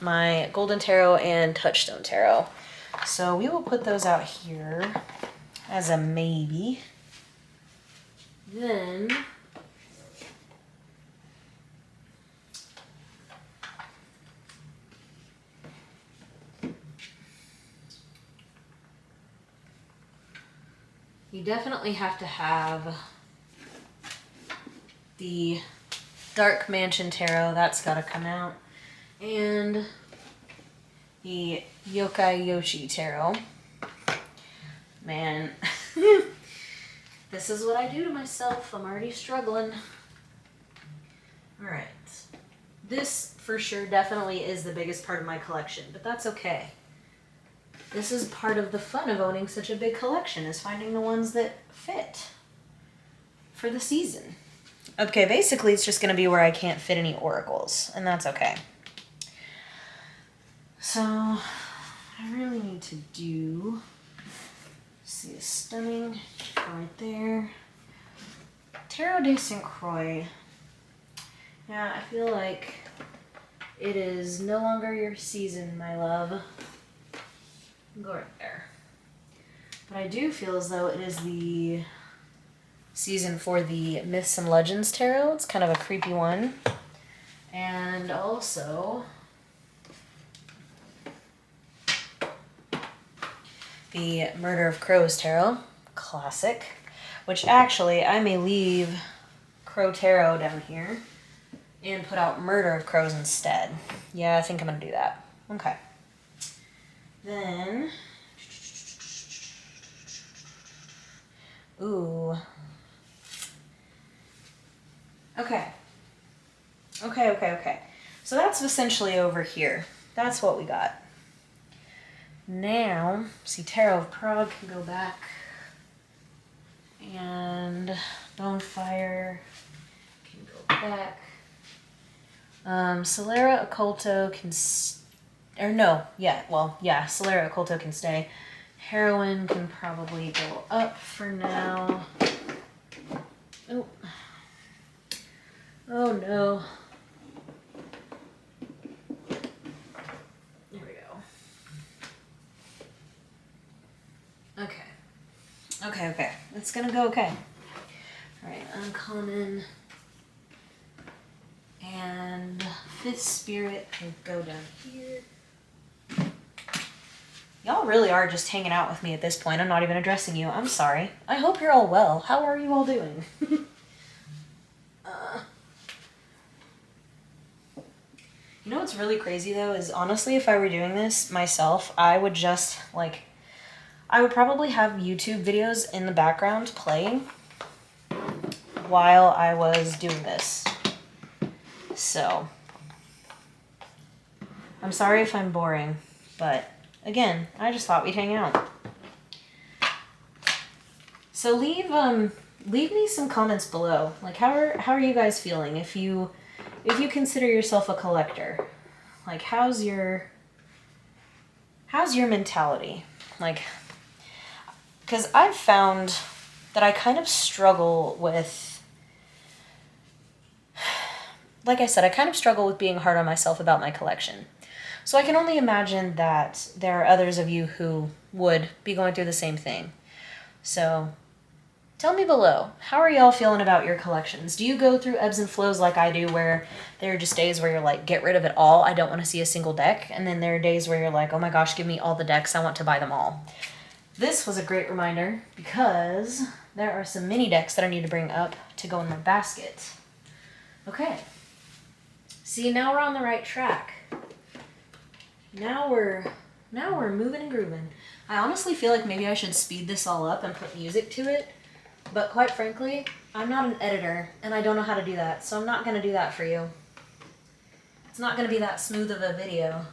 my golden tarot and touchstone tarot. So we will put those out here as a maybe. Then you definitely have to have the Dark Mansion Tarot. That's got to come out. And the Yokai Yoshi Tarot. Man, this is what I do to myself. I'm already struggling. Alright. This, for sure, definitely is the biggest part of my collection, but that's okay. This is part of the fun of owning such a big collection, is finding the ones that fit for the season. Okay, basically it's just going to be where I can't fit any oracles, and that's okay. So, I really need to do, see a stunning right there, Tarot de St. Croix. Yeah, I feel like it is no longer your season, my love. Go right there. But I do feel as though it is the season for the Myths and Legends Tarot. It's kind of a creepy one. And also the Murder of Crows Tarot. Classic. Which actually, I may leave Crow Tarot down here and put out Murder of Crows instead. Yeah, I think I'm going to do that. Okay. Then... Ooh. Okay. Okay. So that's essentially over here. That's what we got. Now, see, Tarot of Prague can go back. And Bonefire can go back. Solera Occulto can... Solera Occulto can stay. Heroine can probably go up for now. Oh. Oh no. There we go. Okay. It's gonna go okay. Alright, uncommon. And Fifth Spirit can go down here. Y'all really are just hanging out with me at this point. I'm not even addressing you. I'm sorry. I hope you're all well. How are you all doing? You know what's really crazy though is honestly if I were doing this myself, I would just I would probably have YouTube videos in the background playing while I was doing this. So, I'm sorry if I'm boring, but again, I just thought we'd hang out. So leave me some comments below. Like how are you guys feeling if you consider yourself a collector? Like how's your mentality? Like, because I've found that I kind of struggle with, like I said, I kind of struggle with being hard on myself about my collection. So I can only imagine that there are others of you who would be going through the same thing. So tell me below, how are y'all feeling about your collections? Do you go through ebbs and flows like I do where there are just days where you're like, get rid of it all, I don't want to see a single deck, and then there are days where you're like, oh my gosh, give me all the decks, I want to buy them all. This was a great reminder because there are some mini decks that I need to bring up to go in my basket. Okay. See, now we're on the right track. Now we're moving and grooving. I honestly feel like maybe I should speed this all up and put music to it, but quite frankly, I'm not an editor and I don't know how to do that, so I'm not going to do that for you. It's not going to be that smooth of a video.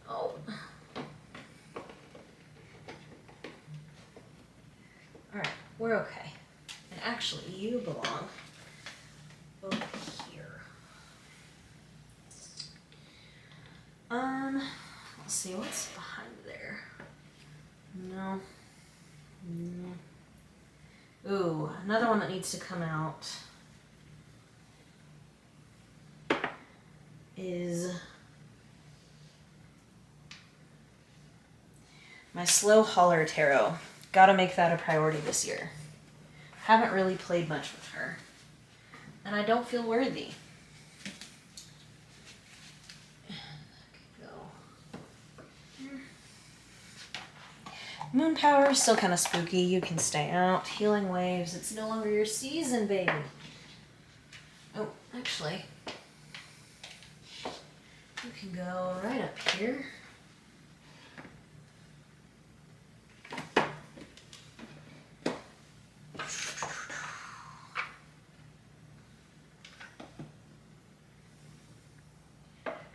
Oh. Alright, we're okay. And actually, you belong over here. Let's see, what's behind there? No. Ooh, another one that needs to come out is my Slow Holler Tarot. Gotta make that a priority this year. Haven't really played much with her. And I don't feel worthy. Moon Power is still kind of spooky. You can stay out. Healing Waves. It's no longer your season, baby. Oh, actually, you can go right up here.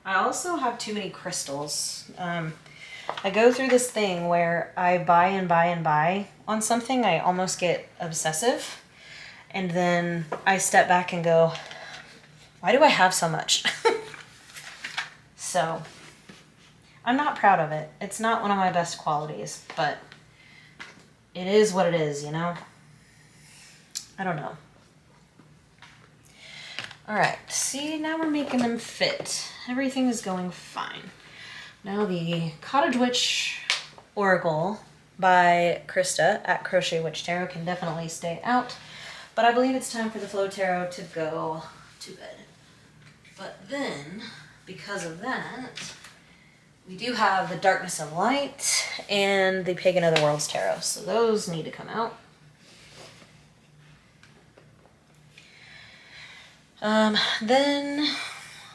I also have too many crystals. I go through this thing where I buy and buy and buy on something. I almost get obsessive. And then I step back and go, why do I have so much? So, I'm not proud of it. It's not one of my best qualities, but it is what it is, you know? I don't know. All right, see, now we're making them fit. Everything is going fine. Now the Cottage Witch Oracle by Krista at Crochet Witch Tarot can definitely stay out, but I believe it's time for the Flow Tarot to go to bed. But then, because of that, we do have the Darkness of Light and the Pagan of the Worlds Tarot, so those need to come out. Then,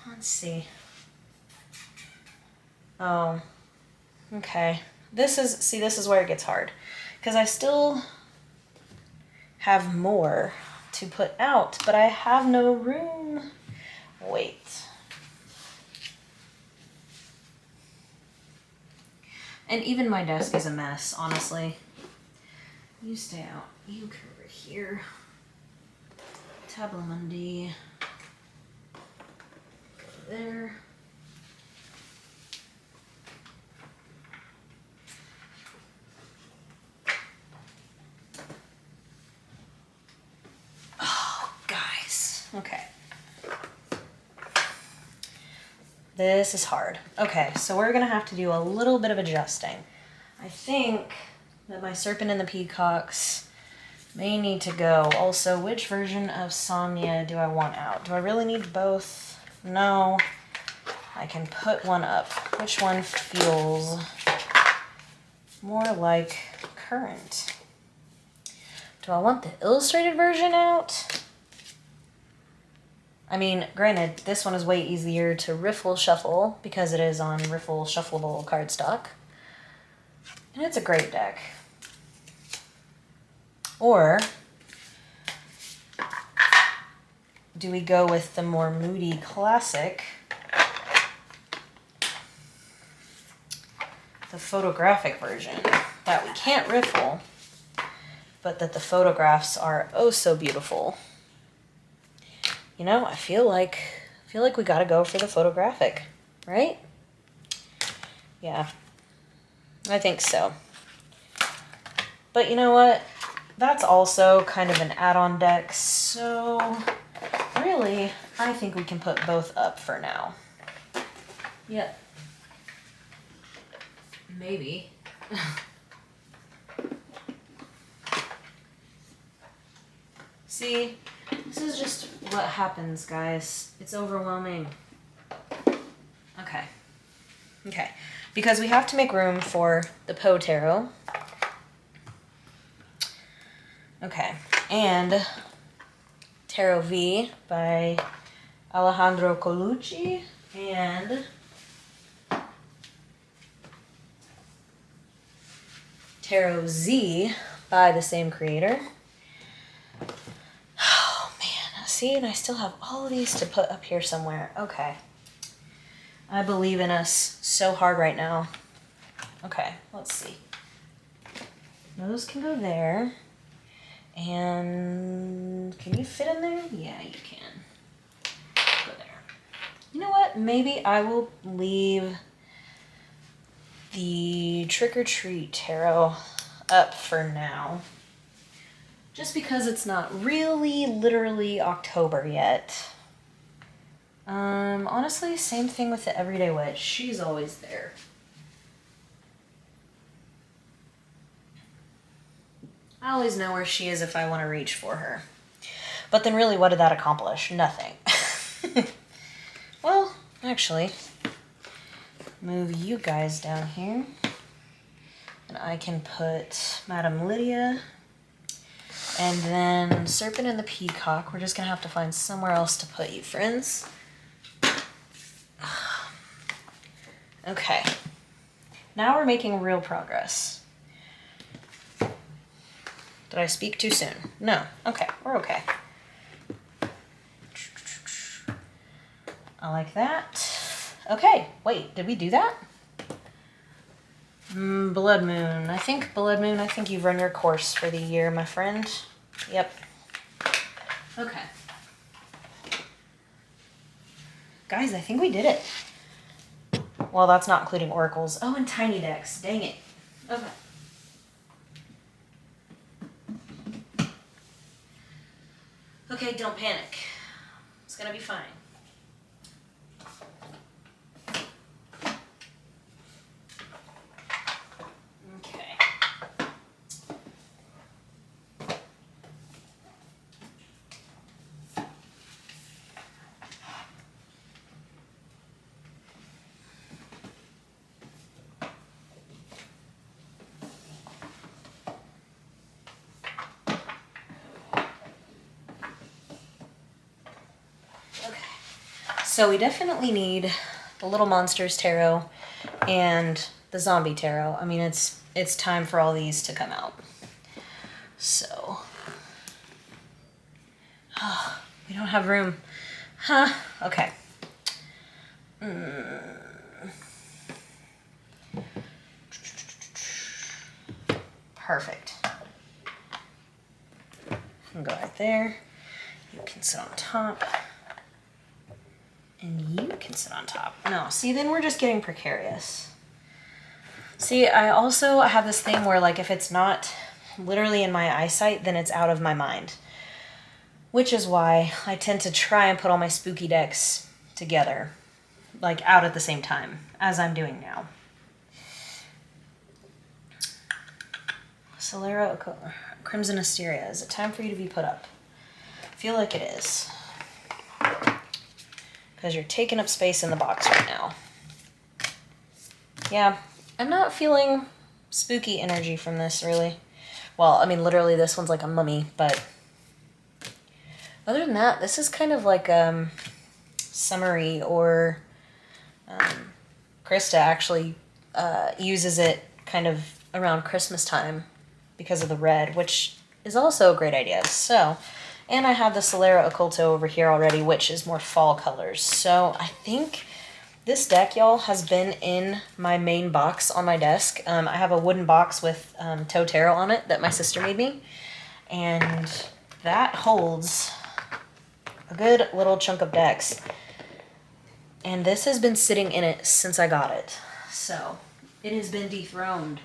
let's see. Oh, okay. This is where it gets hard, because I still have more to put out, but I have no room. Wait. And even my desk is a mess, honestly. You stay out. You come over here. Tableau Mundi. Go there. Oh, guys. Okay. This is hard. Okay, so we're gonna have to do a little bit of adjusting. I think that my Serpent and the Peacocks may need to go. Also, which version of Sonia do I want out? Do I really need both? No. I can put one up. Which one feels more like current? Do I want the illustrated version out? I mean, granted, this one is way easier to riffle shuffle because it is on riffle shuffleable cardstock. And it's a great deck. Or do we go with the more moody classic, the photographic version that we can't riffle, but that the photographs are oh so beautiful? You know, I feel like we gotta go for the photographic, right? Yeah, I think so. But you know what? That's also kind of an add-on deck, so really, I think we can put both up for now. Yep. Maybe. See? This is just what happens, guys. It's overwhelming. Okay. Okay. Because we have to make room for the Poe Tarot. Okay. And Tarot V by Alejandro Colucci. And Tarot Z by the same creator. See, and I still have all of these to put up here somewhere. Okay. I believe in us so hard right now. Okay, let's see. Those can go there. And can you fit in there? Yeah, you can. Go there. You know what? Maybe I will leave the Trick or Treat Tarot up for now. Just because it's not really literally October yet. Honestly, same thing with the Everyday Witch. She's always there. I always know where she is if I want to reach for her. But then really, what did that accomplish? Nothing. Well, actually, move you guys down here. And I can put Madame Lydia. And then Serpent and the Peacock. We're just going to have to find somewhere else to put you, friends. Okay. Now we're making real progress. Did I speak too soon? No. Okay. We're okay. I like that. Okay. Wait. Did we do that? Blood Moon. I think you've run your course for the year, my friend. Yep. Okay. Guys, I think we did it. Well, that's not including oracles. Oh, and tiny decks. Dang it. Okay. Okay, don't panic. It's gonna be fine. Okay. So we definitely need the Little Monsters tarot and the Zombie tarot. I mean, it's time for all these to come out. So, oh, we don't have room. Huh, okay. Perfect. You can go right there. You can sit on top. And you can sit on top. No, see, then we're just getting precarious. See, I also have this thing where, like, if it's not literally in my eyesight, then it's out of my mind. Which is why I tend to try and put all my spooky decks together, like, out at the same time, as I'm doing now. Solera Crimson Asteria. Is it time for you to be put up? I feel like it is. Because you're taking up space in the box right now. Yeah, I'm not feeling spooky energy from this, really. Well, I mean, literally, this one's like a mummy, but other than that, this is kind of like summery, or Krista actually uses it kind of around Christmas time because of the red, which is also a great idea. So, and I have the Solera Occulto over here already, which is more fall colors. So I think this deck, y'all, has been in my main box on my desk. I have a wooden box with Toe Tarot on it that my sister made me. And that holds a good little chunk of decks. And this has been sitting in it since I got it. So it has been dethroned.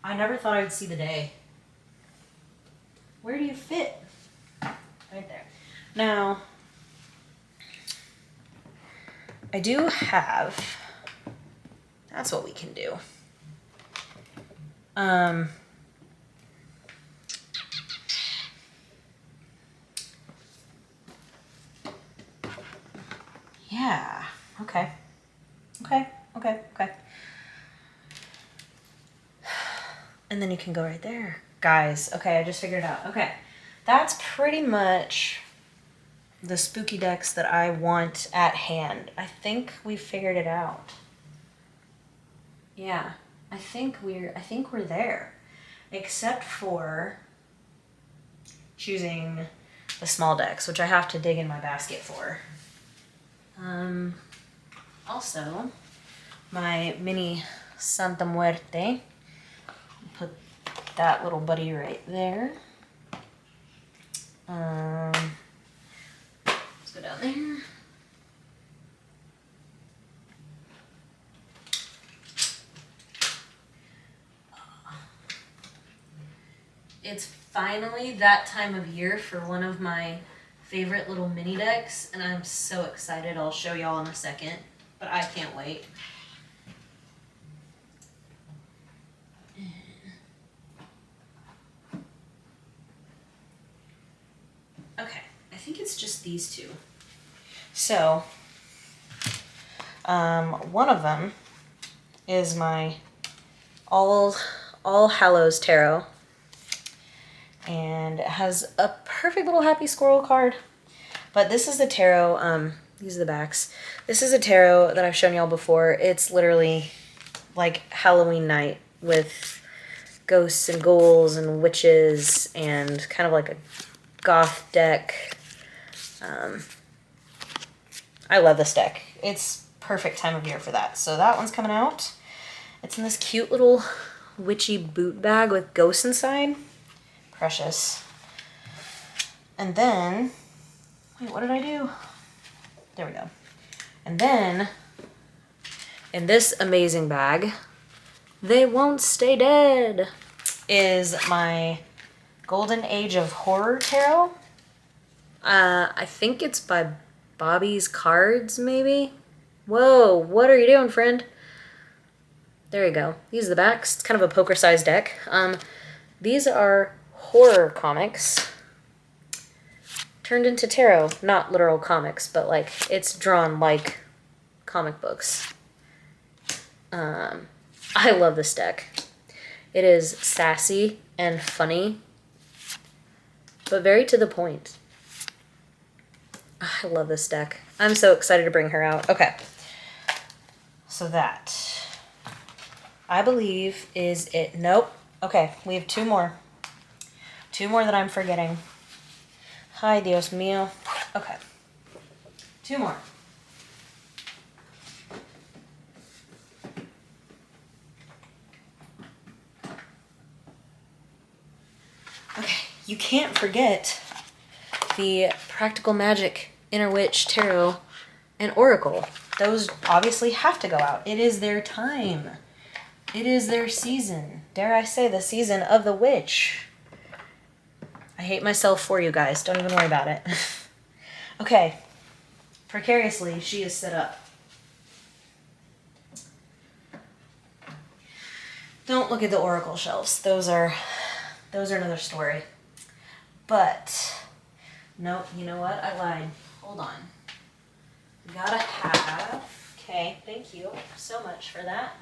I never thought I would see the day. Where do you fit? Right there. Now, I do have, that's what we can do. Yeah, okay. Okay. And then you can go right there. Guys, okay, I just figured it out. Okay, that's pretty much the spooky decks that I want at hand. I think we figured it out. Yeah, I think we're there. Except for choosing the small decks, which I have to dig in my basket for. Also, my mini Santa Muerte. Put that little buddy right there. Let's go down there. It's finally that time of year for one of my favorite little mini decks, and I'm so excited. I'll show y'all in a second, but I can't wait. Okay, I think it's just these two. So, one of them is my All Hallows Tarot, and it has a perfect little happy squirrel card. But this is the tarot, these are the backs. This is a tarot that I've shown y'all before. It's literally like Halloween night with ghosts and ghouls and witches and kind of like a goth deck. I love this deck. It's perfect time of year for that. So that one's coming out. It's in this cute little witchy boot bag with ghosts inside. Precious. And then, wait, what did I do? There we go. And then, in this amazing bag, They Won't Stay Dead, is my Golden Age of Horror Tarot. I think it's by Bobby's Cards, maybe? Whoa, what are you doing, friend? There you go. These are the backs. It's kind of a poker-sized deck. These are horror comics turned into tarot. Not literal comics, but like it's drawn like comic books. I love this deck. It is sassy and funny, but very to the point. I love this deck. I'm so excited to bring her out. Okay. So that, I believe, is it. Nope. Okay, we have two more. Two more that I'm forgetting. Hi, Dios mío. Okay. Two more. Okay, you can't forget the Practical Magic Inner Witch Tarot and Oracle. Those obviously have to go out. It is their time. It is their season. Dare I say, the season of the witch. I hate myself for you guys. Don't even worry about it. Okay. Precariously, she is set up. Don't look at the Oracle shelves. Those are another story. But, no, you know what? I lied. Hold on. We gotta have, okay, thank you so much for that.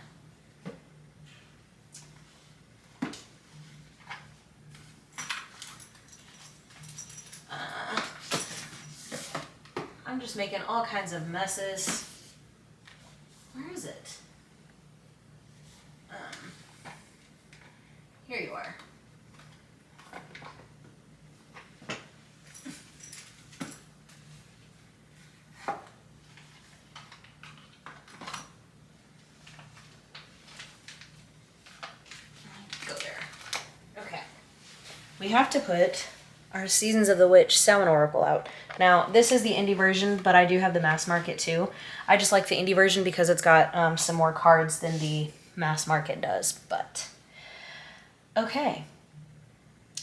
I'm just making all kinds of messes. Where is it? Here you are. Go there. Okay. We have to put our Seasons of the Witch Samhain Oracle out. Now, this is the indie version, but I do have the mass market too. I just like the indie version because it's got some more cards than the mass market does, but okay.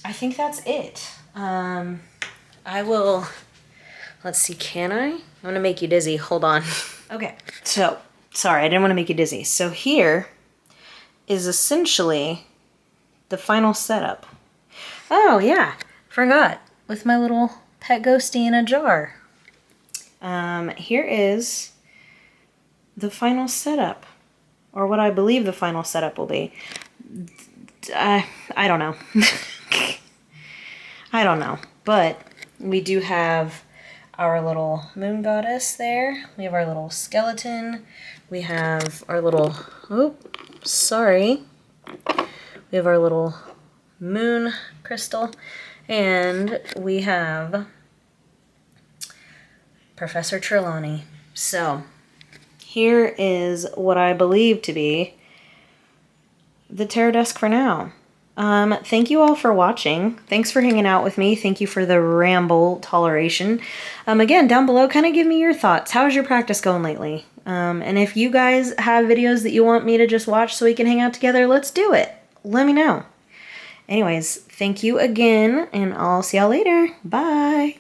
I think that's it. I will, let's see, can I? I'm gonna make you dizzy, hold on. Okay, so, sorry, I didn't want to make you dizzy. So here is essentially the final setup. Oh yeah, forgot, with my little pet ghosty in a jar. Here is the final setup, or what I believe the final setup will be. I don't know. I don't know, but we do have our little moon goddess there. We have our little skeleton. We have our little, oh, sorry. We have our little moon crystal, and we have Professor Trelawney. So here is what I believe to be the tarot desk for now. Thank you all for watching. Thanks for hanging out with me. Thank you for the ramble toleration. Again, down below, kind of give me your thoughts. How's your practice going lately? And if you guys have videos that you want me to just watch so we can hang out together, let's do it. Let me know. Anyways, thank you again, and I'll see y'all later. Bye.